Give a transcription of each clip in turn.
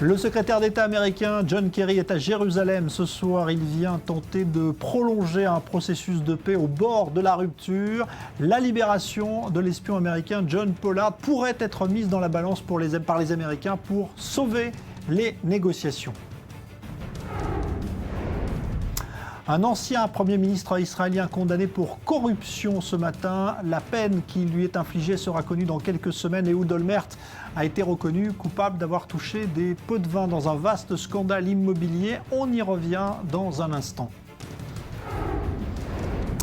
Le secrétaire d'État américain John Kerry est à Jérusalem ce soir. Il vient tenter de prolonger un processus de paix au bord de la rupture. La libération de l'espion américain John Pollard pourrait être mise dans la balance par les Américains pour sauver les négociations. Un ancien Premier ministre israélien condamné pour corruption ce matin. La peine qui lui est infligée sera connue dans quelques semaines. Ehud Olmert a été reconnu coupable d'avoir touché des pots de vin dans un vaste scandale immobilier. On y revient dans un instant.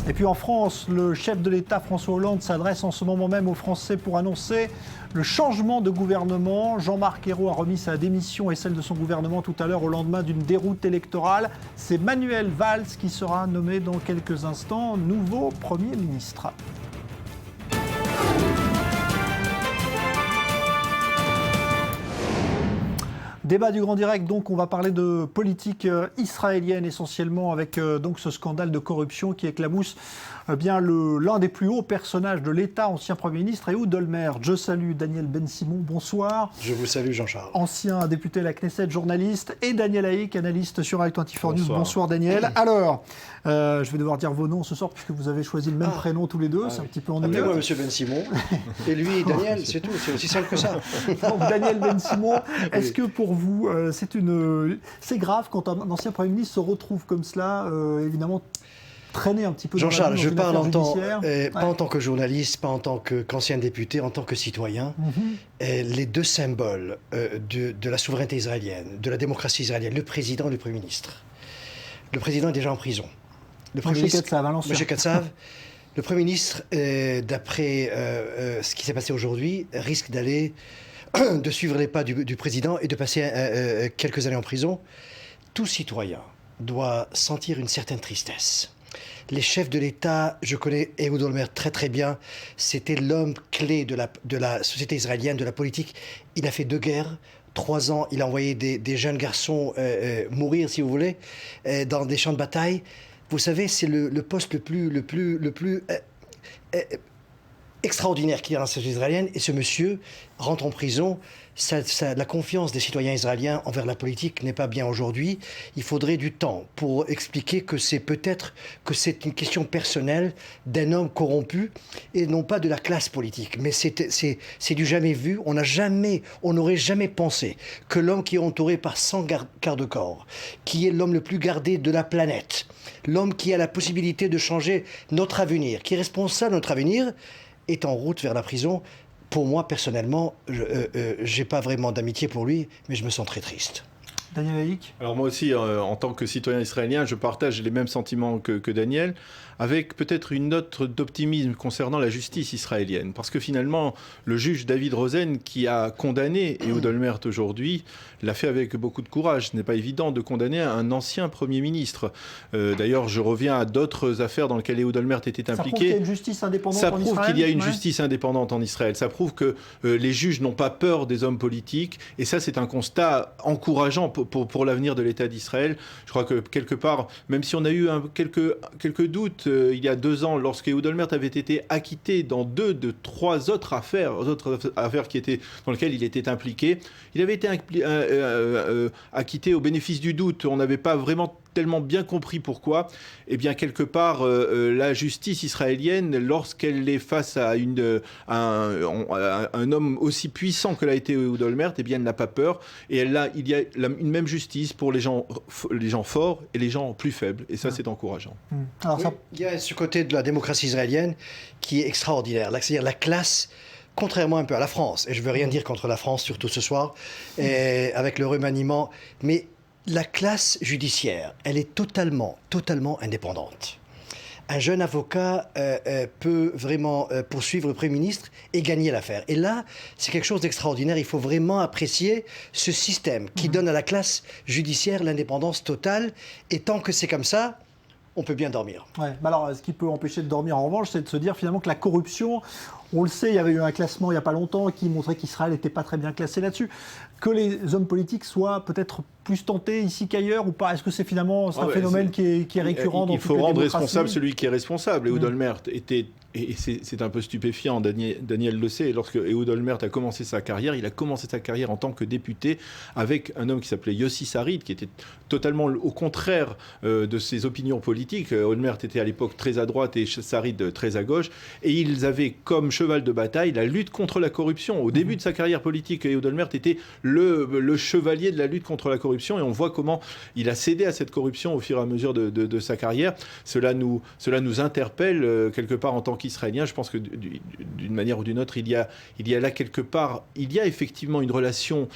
Et puis en France, le chef de l'État François Hollande s'adresse en ce moment même aux Français pour annoncer le changement de gouvernement. Jean-Marc Ayrault a remis sa démission et celle de son gouvernement tout à l'heure au lendemain d'une déroute électorale. C'est Manuel Valls qui sera nommé dans quelques instants nouveau Premier ministre. Débat du Grand Direct, donc on va parler de politique israélienne essentiellement avec donc ce scandale de corruption qui éclabousse l'un des plus hauts personnages de l'État, ancien Premier ministre, Ehud Olmert. Je salue Daniel Ben-Simon, bonsoir. Je vous salue Jean-Charles. Ancien député de la Knesset, journaliste, et Daniel Haïk, analyste sur Act24 News. Bonsoir Daniel. Alors, je vais devoir dire vos noms ce soir puisque vous avez choisi le même prénom tous les deux, c'est un petit peu ennuyeux. Appelez-moi Monsieur Ben-Simon, et lui Daniel, c'est tout, c'est aussi simple que ça. Donc Daniel Ben-Simon, est-ce que pour vous, c'est grave quand un ancien Premier ministre se retrouve comme cela, évidemment traîner un petit peu Jean-Charles, je parle pas en tant que journaliste, pas en tant qu'ancien député, en tant que citoyen. Les deux symboles de la souveraineté israélienne, de la démocratie israélienne, le président et le Premier ministre. Le président est déjà en prison. M. Katsav, le Premier ministre, d'après ce qui s'est passé aujourd'hui, risque de suivre les pas du président et de passer quelques années en prison. Tout citoyen doit sentir une certaine tristesse. Les chefs de l'État, je connais Ehud Olmert très très bien, c'était l'homme clé de la société israélienne, de la politique. Il a fait 2 guerres, 3 ans, il a envoyé des jeunes garçons mourir, si vous voulez, dans des champs de bataille. Vous savez, c'est le poste le plus extraordinaire qu'il y a dans la société israélienne. Et ce monsieur rentre en prison. La confiance des citoyens israéliens envers la politique n'est pas bien aujourd'hui. Il faudrait du temps pour expliquer que c'est une question personnelle d'un homme corrompu et non pas de la classe politique. Mais c'est du jamais vu. On n'aurait jamais pensé que l'homme qui est entouré par 100 garde-corps, qui est l'homme le plus gardé de la planète, l'homme qui a la possibilité de changer notre avenir, qui est responsable de notre avenir, est en route vers la prison. Pour moi, personnellement, je n'ai pas vraiment d'amitié pour lui, mais je me sens très triste. Daniel Haïk ? Alors moi aussi, en tant que citoyen israélien, je partage les mêmes sentiments que Daniel, avec peut-être une note d'optimisme concernant la justice israélienne. Parce que finalement, le juge David Rosen, qui a condamné Ehud Olmert aujourd'hui, l'a fait avec beaucoup de courage. Ce n'est pas évident de condamner un ancien Premier ministre. D'ailleurs, je reviens à d'autres affaires dans lesquelles Ehud Olmert était impliqué. Ça prouve qu'il y a une justice indépendante en Israël. Ça prouve qu'il y a une justice indépendante en Israël. Ça prouve que les juges n'ont pas peur des hommes politiques. Et ça, c'est un constat encourageant pour l'avenir de l'État d'Israël. Je crois que quelque part, même si on a eu quelques doutes il y a 2 ans, lorsque Ehud Olmert avait été acquitté dans 2 de 3 autres affaires dans lesquelles il était impliqué, il avait été acquitté au bénéfice du doute. On n'avait pas vraiment tellement bien compris pourquoi. Eh bien, quelque part, la justice israélienne, lorsqu'elle est face à un homme aussi puissant que l'a été Ehud Olmert, eh bien, elle n'a pas peur. Et il y a une même justice pour les gens forts et les gens plus faibles. Et ça, c'est encourageant. Alors, il y a ce côté de la démocratie israélienne qui est extraordinaire. C'est-à-dire la classe, contrairement un peu à la France, et je ne veux rien dire contre la France, surtout ce soir, avec le remaniement, mais la classe judiciaire, elle est totalement indépendante. Un jeune avocat peut vraiment poursuivre le Premier ministre et gagner l'affaire. Et là, c'est quelque chose d'extraordinaire. Il faut vraiment apprécier ce système qui donne à la classe judiciaire l'indépendance totale. Et tant que c'est comme ça, on peut bien dormir. Ouais. Alors, ce qui peut empêcher de dormir, en revanche, c'est de se dire finalement que la corruption, on le sait, il y avait eu un classement il n'y a pas longtemps qui montrait qu'Israël n'était pas très bien classé là-dessus. Que les hommes politiques soient peut-être plus tentés ici qu'ailleurs ou pas ? Est-ce que c'est finalement un phénomène qui est récurrent dans toutes les démocraties ? Il faut rendre responsable celui qui est responsable. Ehud Olmert était Et c'est un peu stupéfiant, Daniel le sait, lorsque Ehud Olmert a commencé sa carrière, il a commencé sa carrière en tant que député avec un homme qui s'appelait Yossi Sarid, qui était totalement au contraire de ses opinions politiques. Olmert était à l'époque très à droite et Sarid très à gauche, et ils avaient comme cheval de bataille la lutte contre la corruption. Au début de sa carrière politique, Ehud Olmert était le chevalier de la lutte contre la corruption, et on voit comment il a cédé à cette corruption au fur et à mesure de sa carrière. Cela nous interpelle quelque part en tant qu'Israélien. Je pense que d'une manière ou d'une autre, il y a là quelque part, il y a effectivement une relation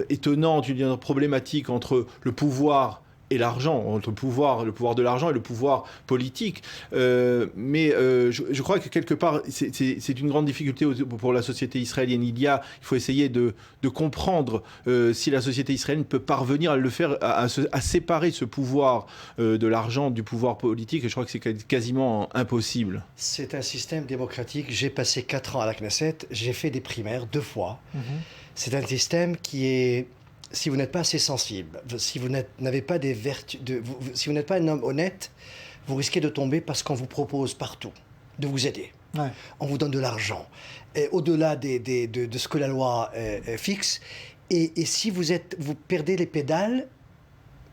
étonnante, une problématique entre le pouvoir et l'argent, entre le pouvoir de l'argent et le pouvoir politique. Mais je crois que quelque part, c'est une grande difficulté pour la société israélienne. Il faut essayer de comprendre si la société israélienne peut parvenir à le faire, à séparer ce pouvoir de l'argent du pouvoir politique. Et je crois que c'est quasiment impossible. C'est un système démocratique. J'ai passé 4 ans à la Knesset. J'ai fait des primaires 2 fois. C'est un système qui est... Si vous n'êtes pas assez sensible, si vous n'avez pas des vertus, si vous n'êtes pas un homme honnête, vous risquez de tomber parce qu'on vous propose partout de vous aider. Ouais. On vous donne de l'argent, au-delà de ce que la loi fixe. Et si vous perdez les pédales,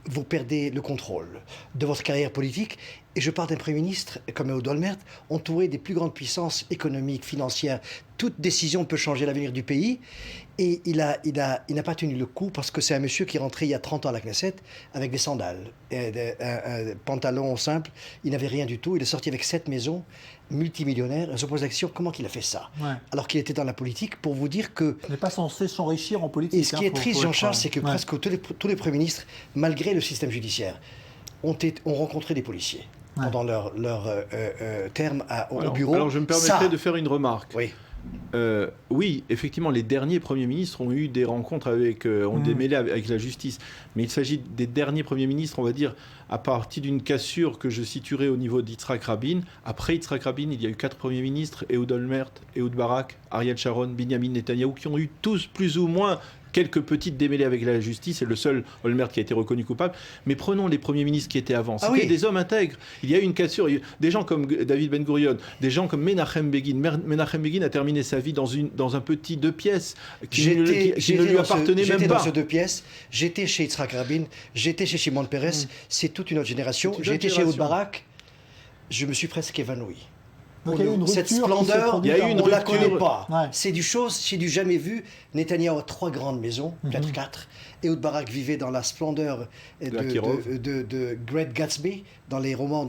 vous perdez le contrôle de votre carrière politique. Et je parle d'un Premier ministre comme Ehud Olmert, entouré des plus grandes puissances économiques, financières. Toute décision peut changer l'avenir du pays. Et il n'a pas tenu le coup parce que c'est un monsieur qui est rentré il y a 30 ans à la Knesset avec des sandales, un pantalon simple. Il n'avait rien du tout. Il est sorti avec 7 maisons, multimillionnaire. On se pose la question, comment il a fait ça? Alors qu'il était dans la politique, pour vous dire que... Il n'est pas censé s'enrichir en politique. Et ce qui est triste, Jean-Charles, c'est que presque tous les premiers ministres, malgré le système judiciaire, ont rencontré des policiers pendant leur terme au bureau. Alors je me permettrais de faire une remarque. Oui. Oui, effectivement, les derniers premiers ministres ont eu des rencontres ont démêlé avec la justice. Mais il s'agit des derniers premiers ministres, on va dire, à partir d'une cassure que je situerai au niveau d'Yitzhak Rabin. Après Yitzhak Rabin, il y a eu 4 premiers ministres, Ehud Olmert, Ehud Barak, Ariel Sharon, Binyamin Netanyahou, qui ont eu tous plus ou moins quelques petites démêlées avec la justice, c'est le seul Olmert qui a été reconnu coupable. Mais prenons les premiers ministres qui étaient avant. C'était des hommes intègres. Il y a eu une cassure. Des gens comme David Ben Gurion, des gens comme Menachem Begin. Menachem Begin a terminé sa vie dans un petit 2 pièces qui ne lui appartenait même pas. J'étais dans ce 2 pièces. J'étais chez Yitzhak Rabin. J'étais chez Shimon Peres. C'est toute une autre génération. J'étais chez Ehud Barak. Je me suis presque évanoui. Cette splendeur, on ne la connaît pas. Ouais. C'est du jamais vu. Netanyahou a 3 grandes maisons, peut-être 4. Ehud Barak vivait dans la splendeur de Great Gatsby, dans les romans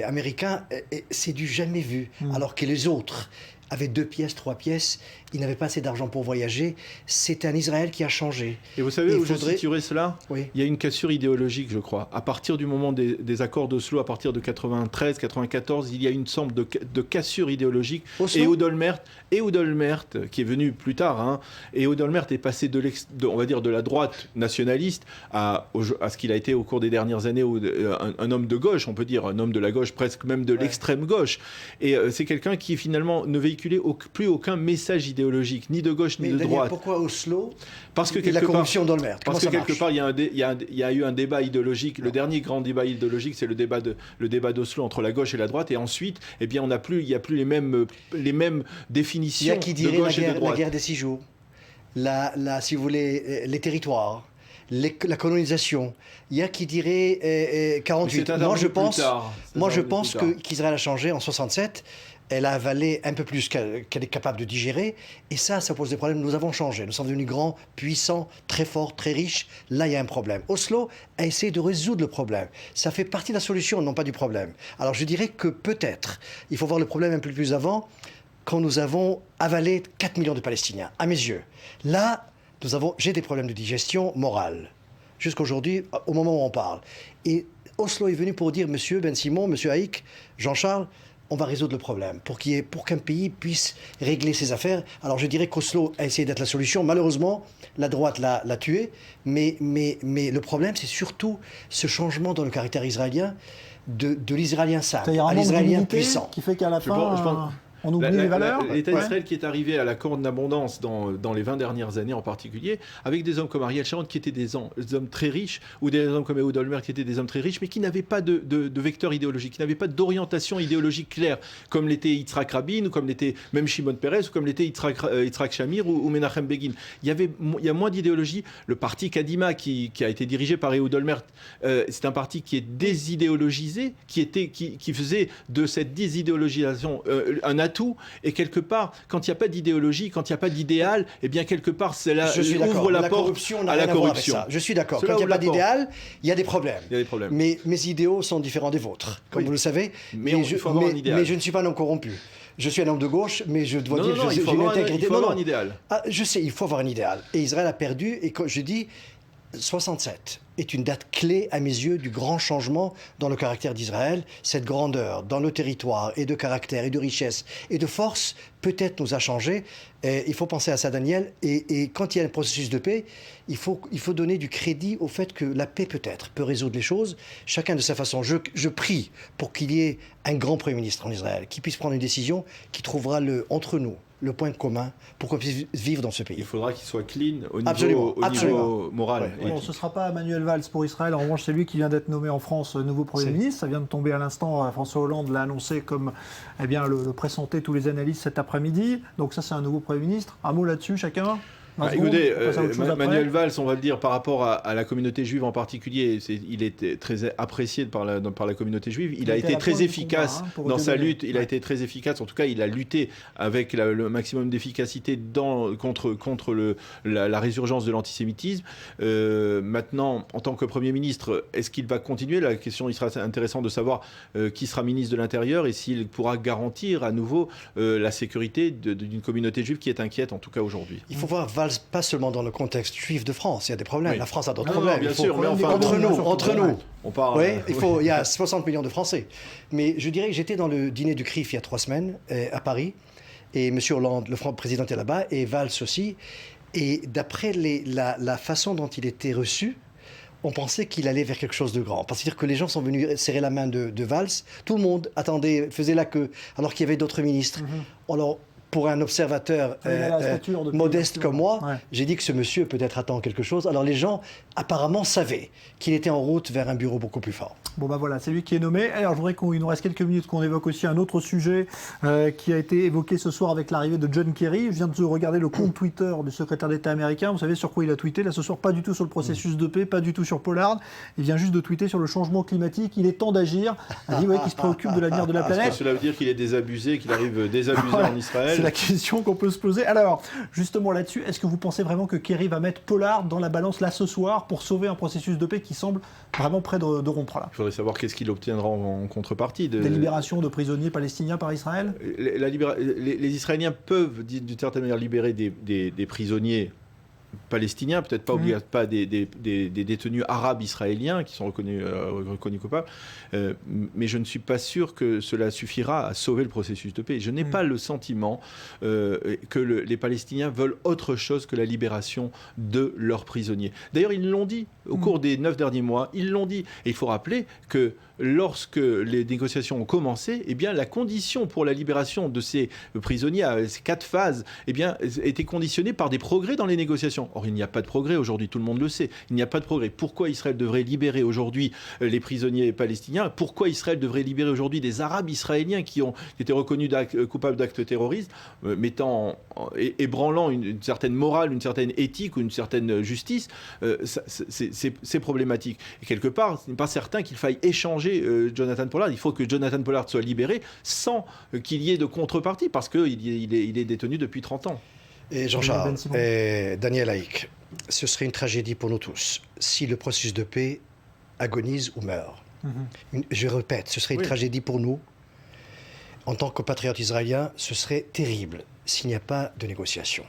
américains. C'est du jamais vu. Alors que les autres avaient 2 pièces, 3 pièces. Ils n'avaient pas assez d'argent pour voyager. C'est un Israël qui a changé. Et vous savez où je situerai cela ? Oui. Il y a une cassure idéologique, je crois. À partir du moment des accords d'Oslo, à partir de 93, 94, il y a une sorte de cassure idéologique. Ehud Olmert, qui est venu plus tard, Ehud Olmert est passé on va dire de la droite nationaliste à ce qu'il a été au cours des dernières années, un homme de gauche, on peut dire, un homme de la gauche, presque même de l'extrême gauche. Et c'est quelqu'un qui finalement ne véhiculait plus aucun message idéologique, ni de gauche ni de droite. Pourquoi Oslo? Parce que la corruption d'Olmert. Parce que quelque part, il y a eu un débat idéologique. Le dernier grand débat idéologique, c'est le débat d'Oslo entre la gauche et la droite. Et ensuite, il n'y a plus les mêmes définitions. Il y a qui dirait de gauche et de droite. La guerre des 6 jours, si vous voulez, les territoires, la colonisation. Il y a qui dirait 48. Moi, je pense qu'Israël a changé en 67. Elle a avalé un peu plus qu'elle est capable de digérer. Et ça pose des problèmes. Nous avons changé. Nous sommes devenus grands, puissants, très forts, très riches. Là, il y a un problème. Oslo a essayé de résoudre le problème. Ça fait partie de la solution, non pas du problème. Alors, je dirais que peut-être, il faut voir le problème un peu plus avant, quand nous avons avalé 4 millions de Palestiniens, à mes yeux. Là, j'ai des problèmes de digestion morale. Jusqu'aujourd'hui, au moment où on parle. Et Oslo est venu pour dire, monsieur Ben Simon, monsieur Haïk, Jean-Charles, on va résoudre le problème pour qu'un pays puisse régler ses affaires. Alors je dirais qu'Oslo a essayé d'être la solution. Malheureusement, la droite l'a tué. Mais le problème, c'est surtout ce changement dans le caractère israélien de l'Israélien simple à l'Israélien puissant. Qui fait qu'à la fin... On oublie les valeurs. L'État d'Israël qui est arrivé à la corne d'abondance dans les 20 dernières années en particulier, avec des hommes comme Ariel Sharon qui étaient des hommes très riches, ou des hommes comme Ehud Olmert qui étaient des hommes très riches, mais qui n'avaient pas de vecteur idéologique, qui n'avaient pas d'orientation idéologique claire, comme l'était Yitzhak Rabin, ou comme l'était même Shimon Peres, ou comme l'était Yitzhak Shamir ou Menachem Begin. Il y a moins d'idéologie. Le parti Kadima qui a été dirigé par Ehud Olmert, c'est un parti qui est désidéologisé, qui faisait de cette désidéologisation un atout, et quelque part, quand il n'y a pas d'idéologie, quand il n'y a pas d'idéal, eh bien quelque part, c'est là ouvre la porte à la corruption. Je suis d'accord. Quand il n'y a pas d'idéal, il y a des problèmes. Il y a des problèmes. Mais mes idéaux sont différents des vôtres, comme vous le savez. Mais il faut avoir un idéal. Mais je ne suis pas un homme corrompu. Je suis un homme de gauche, mais je dois dire que j'ai une intégrité. Il faut avoir un idéal. Je sais, il faut avoir un idéal. Et Israël a perdu, et quand je dis 67 est une date clé à mes yeux du grand changement dans le caractère d'Israël. Cette grandeur dans le territoire et de caractère et de richesse et de force peut-être nous a changé. Il faut penser à ça, Daniel. Et quand il y a un processus de paix, il faut donner du crédit au fait que la paix peut-être peut résoudre les choses, chacun de sa façon. Je prie pour qu'il y ait un grand Premier ministre en Israël qui puisse prendre une décision qui trouvera entre nous le point commun pour qu'on puisse vivre dans ce pays. Il faudra qu'il soit clean au Absolument. niveau moral. Ouais. Bon, ce ne sera pas Manuel Valls pour Israël. En revanche, c'est lui qui vient d'être nommé en France nouveau Premier ministre. Ça vient de tomber à l'instant. François Hollande l'a annoncé comme le pressentaient tous les analystes cet après-midi. Donc ça, c'est un nouveau Premier ministre. Un mot là-dessus, chacun ? Écoutez, Manuel Valls, on va le dire, par rapport à la communauté juive en particulier, il était très apprécié par la communauté juive. Il a été très efficace dans sa lutte. Il a été très efficace. En tout cas, il a lutté avec le maximum d'efficacité contre la résurgence de l'antisémitisme. Maintenant, en tant que Premier ministre, est-ce qu'il va continuer ? La question, il sera intéressant de savoir qui sera ministre de l'Intérieur et s'il pourra garantir à nouveau la sécurité d'une communauté juive qui est inquiète, en tout cas aujourd'hui. Il faut voir Valls pas seulement dans le contexte juif de France, il y a des problèmes. Oui. La France a d'autres problèmes. Bien sûr, mais enfin, entre nous, on parle. Oui, il y a 60 millions de Français. Mais je dirais que j'étais dans le dîner du CRIF il y a 3 semaines à Paris, et M. Hollande, le président, était là-bas, et Valls aussi. Et d'après la façon dont il était reçu, on pensait qu'il allait vers quelque chose de grand. C'est-à-dire que les gens sont venus serrer la main de Valls. Tout le monde attendait, faisait la queue, alors qu'il y avait d'autres ministres. Alors, pour un observateur modeste comme moi, j'ai dit que ce monsieur peut-être attend quelque chose. Alors les gens apparemment savaient qu'il était en route vers un bureau beaucoup plus fort. Bon ben voilà, c'est lui qui est nommé. Alors je voudrais qu'il nous reste quelques minutes qu'on évoque aussi un autre sujet qui a été évoqué ce soir avec l'arrivée de John Kerry. Je viens de regarder le compte Twitter du secrétaire d'État américain. Vous savez sur quoi il a tweeté là ce soir? Pas du tout sur le processus de paix, pas du tout sur Pollard. Il vient juste de tweeter sur le changement climatique. Il est temps d'agir. Il dit qu'il se préoccupe de l'avenir de la planète. Est-ce que cela veut dire qu'il est désabusé, qu'il arrive désabusé en Israël? C'est la question qu'on peut se poser. Alors, justement là-dessus, est-ce que vous pensez vraiment que Kerry va mettre Pollard dans la balance là ce soir pour sauver un processus de paix qui semble vraiment près de rompre là? Il faudrait savoir qu'est-ce qu'il obtiendra en contrepartie. Des libérations de prisonniers palestiniens par Israël? Les Israéliens peuvent, d'une certaine manière, libérer des prisonniers palestiniens, peut-être pas des détenus arabes israéliens qui sont reconnus coupables, mais je ne suis pas sûr que cela suffira à sauver le processus de paix. Je n'ai pas le sentiment que les Palestiniens veulent autre chose que la libération de leurs prisonniers. D'ailleurs, ils l'ont dit au cours des 9 derniers mois, ils l'ont dit. Et il faut rappeler que lorsque les négociations ont commencé, eh bien, la condition pour la libération de ces prisonniers, ces 4 phases, eh bien, était conditionnée par des progrès dans les négociations. Or, il n'y a pas de progrès aujourd'hui, tout le monde le sait. Il n'y a pas de progrès. Pourquoi Israël devrait libérer aujourd'hui les prisonniers palestiniens? Pourquoi Israël devrait libérer aujourd'hui des Arabes israéliens qui ont été reconnus coupables d'actes terroristes, ébranlant une certaine morale, une certaine éthique ou une certaine justice? C'est problématique. Et quelque part, ce n'est pas certain qu'il faille échanger Jonathan Pollard. Il faut que Jonathan Pollard soit libéré sans qu'il y ait de contrepartie, parce qu'il est détenu depuis 30 ans. Et Jean-Charles, et Daniel Haïk, ce serait une tragédie pour nous tous si le processus de paix agonise ou meurt. Je répète, ce serait une tragédie pour nous. En tant que patriote israélien, ce serait terrible s'il n'y a pas de négociation.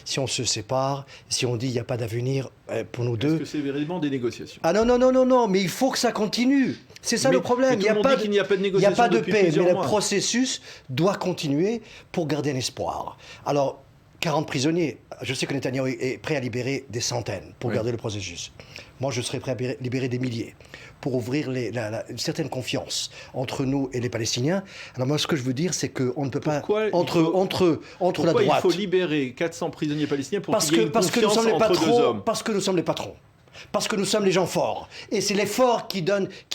Si on se sépare, si on dit il n'y a pas d'avenir pour nous deux... Est-ce que c'est véritablement des négociations? Ah non, mais il faut que ça continue. C'est ça le problème. Il n'y a pas de négociation. Il n'y a pas de paix, mais le processus doit continuer pour garder un espoir. Alors, 40 prisonniers. Je sais que Netanyahou est prêt à libérer des centaines pour garder le processus. Moi, je serais prêt à libérer des milliers pour ouvrir une certaine confiance entre nous et les Palestiniens. Alors moi, ce que je veux dire, c'est qu'on ne peut pas... Entre la droite... il faut libérer 400 prisonniers palestiniens pour qu'il y ait une parce que nous confiance sommes les entre patrons, deux hommes? Parce que nous sommes les patrons. Parce que nous sommes les gens forts. Et c'est les forts qui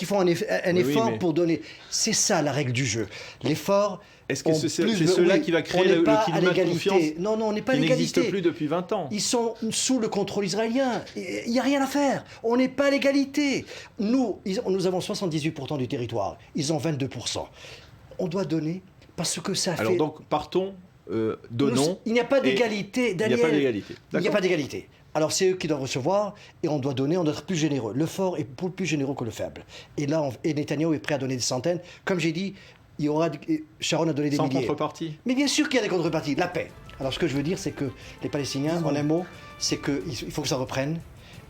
font un effort pour donner. C'est ça la règle du jeu. Les forts... Est-ce que c'est cela qui va créer le climat de confiance? Non, on n'est pas à qui l'égalité. n'existe plus depuis 20 ans. Ils sont sous le contrôle israélien. Il n'y a rien à faire. On n'est pas à l'égalité. Nous avons 78% du territoire. Ils ont 22%. On doit donner parce que ça fait... Alors donc, partons, donnons... Il n'y a pas d'égalité, Daniel. Il n'y a pas d'égalité. Il n'y a pas d'égalité. Alors c'est eux qui doivent recevoir et on doit donner, on doit être plus généreux. Le fort est plus généreux que le faible. Et là, Netanyahou est prêt à donner des centaines. Comme j'ai dit, Sharon a donné des milliers. Sans contrepartie? Mais bien sûr qu'il y a des contreparties, la paix. Alors ce que je veux dire, c'est que les Palestiniens, en un mot, c'est qu'il faut que ça reprenne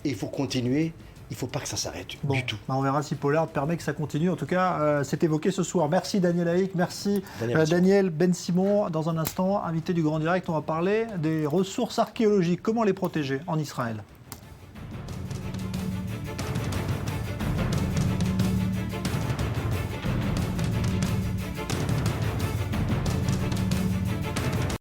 et il faut continuer. Il ne faut pas que ça s'arrête du tout. On verra si Pollard permet que ça continue. En tout cas, c'est évoqué ce soir. Merci Daniel Haïk, merci Daniel Ben-Simon. Dans un instant, invité du Grand Direct, on va parler des ressources archéologiques. Comment les protéger en Israël?